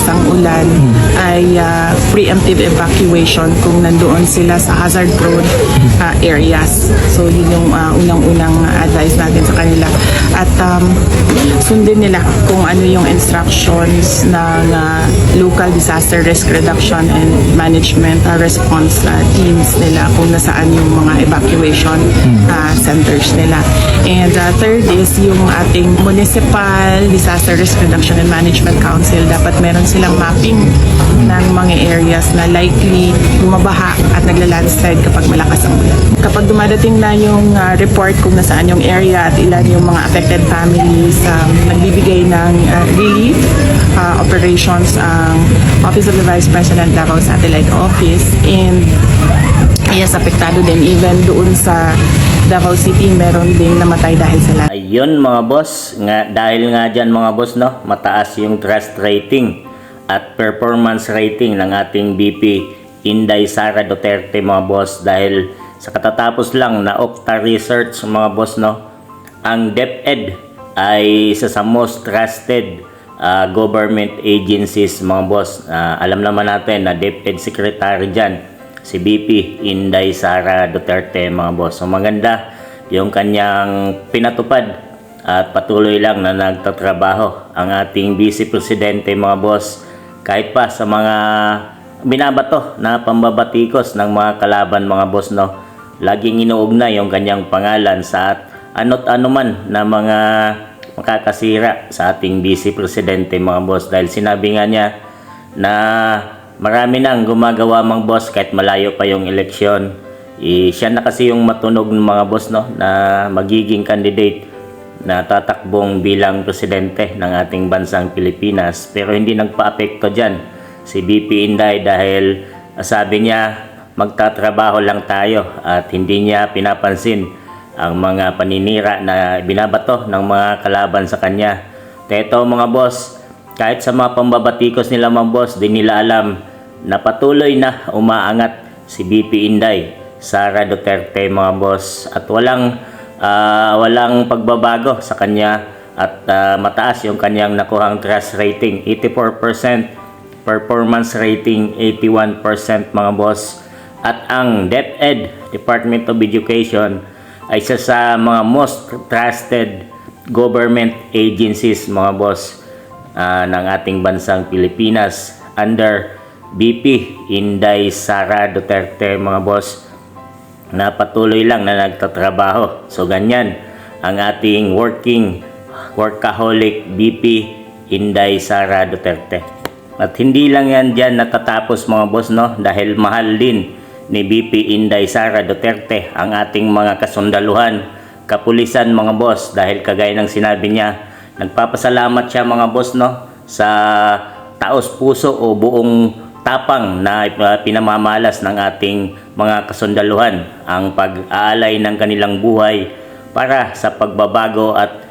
ang ulan ay preemptive evacuation kung nandoon sila sa hazard prone areas. So yun yung unang-unang advice natin sa kanila. At sundin nila kung ano yung instructions ng local disaster risk reduction and management response teams nila kung nasaan yung mga evacuation centers nila. And third is yung ating Municipal Disaster Risk Reduction and Management Council. Dapat meron silang mapping ng mga areas na likely bumabaha at nagla-landslide kapag malakas ang ulan. Kapag dumadating na yung report kung nasaan yung area at ilan yung mga affected families, nagbibigay ng relief operations ang Office of the Vice President Davao Satellite Office, and yes, apektado din even doon sa Davao City, meron ding namatay dahil sa land. Ayun mga boss, dahil nga dyan mga boss, no, mataas yung trust rating at performance rating ng ating VP Inday Sara Duterte mga boss, dahil sa katatapos lang na Okta research mga boss, no, ang DepEd ay isa sa most trusted government agencies mga boss. Alam naman natin na DepEd secretary dyan si VP Inday Sara Duterte mga boss. So maganda yung kanyang pinatupad at patuloy lang na nagtatrabaho ang ating Vice Presidente mga boss, kahit pa sa mga binabato na pambabatikos ng mga kalaban mga boss, no, laging inuugnay yung kanyang pangalan sa ano't ano man na mga makakasira sa ating Vice Presidente mga boss, dahil sinabi nga niya na marami nang gumagawa mga boss kahit malayo pa yung eleksyon. Siya na kasi yung matunog ng mga boss, no, na magiging candidate na tatakbong bilang presidente ng ating bansang Pilipinas. Pero hindi nagpa-apekto dyan si VP Inday, dahil sabi niya magtatrabaho lang tayo at hindi niya pinapansin ang mga paninira na binabato ng mga kalaban sa kanya. Teto mga boss, kahit sa mga pambabatikos nila mga boss, di nila alam na patuloy na umaangat si VP Inday Sara Duterte mga boss, at walang pagbabago sa kanya, at mataas yung kanyang nakuhang trust rating, 84%, performance rating 81% mga boss, at ang DepEd, Department of Education, ay isa sa mga most trusted government agencies mga boss ng ating bansang Pilipinas under VP Inday Sara Duterte mga boss, na patuloy lang na nagtatrabaho. So ganyan ang ating workaholic VP Inday Sara Duterte. At hindi lang yan dyan natatapos mga boss, no, dahil mahal din ni VP Inday Sara Duterte ang ating mga kasundaluhan, kapulisan mga boss, dahil kagaya ng sinabi niya, nagpapasalamat siya mga boss, no, sa taos puso o buong tapang na pinamamalas ng ating mga kasundaluhan ang pag-aalay ng kanilang buhay para sa pagbabago at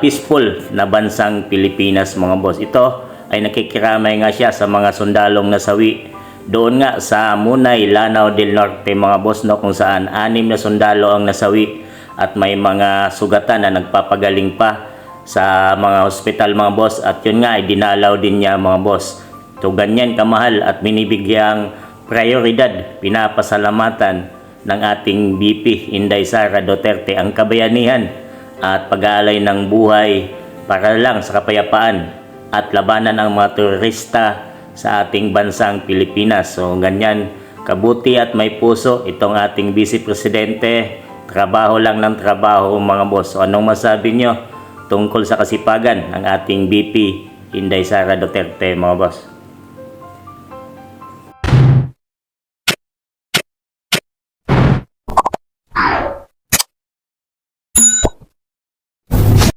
peaceful na bansang Pilipinas mga boss. Ito ay nakikiramay nga siya sa mga sundalong nasawi doon nga sa Munay, Lanao del Norte mga boss, no, kung saan 6 na sundalo ang nasawi at may mga sugatan na nagpapagaling pa sa mga hospital mga boss, at yun nga ay dinalaw din niya mga boss. So ganyan kamahal at binibigyang prioridad, pinapasalamatan ng ating VP Inday Sara Duterte ang kabayanihan at pag-aalay ng buhay para lang sa kapayapaan at labanan ang mga terorista sa ating bansang Pilipinas. So ganyan kabuti at may puso itong ating Vice Presidente. Trabaho lang ng trabaho mga boss. So anong masabi nyo tungkol sa kasipagan ng ating VP Inday Sara Duterte mga boss?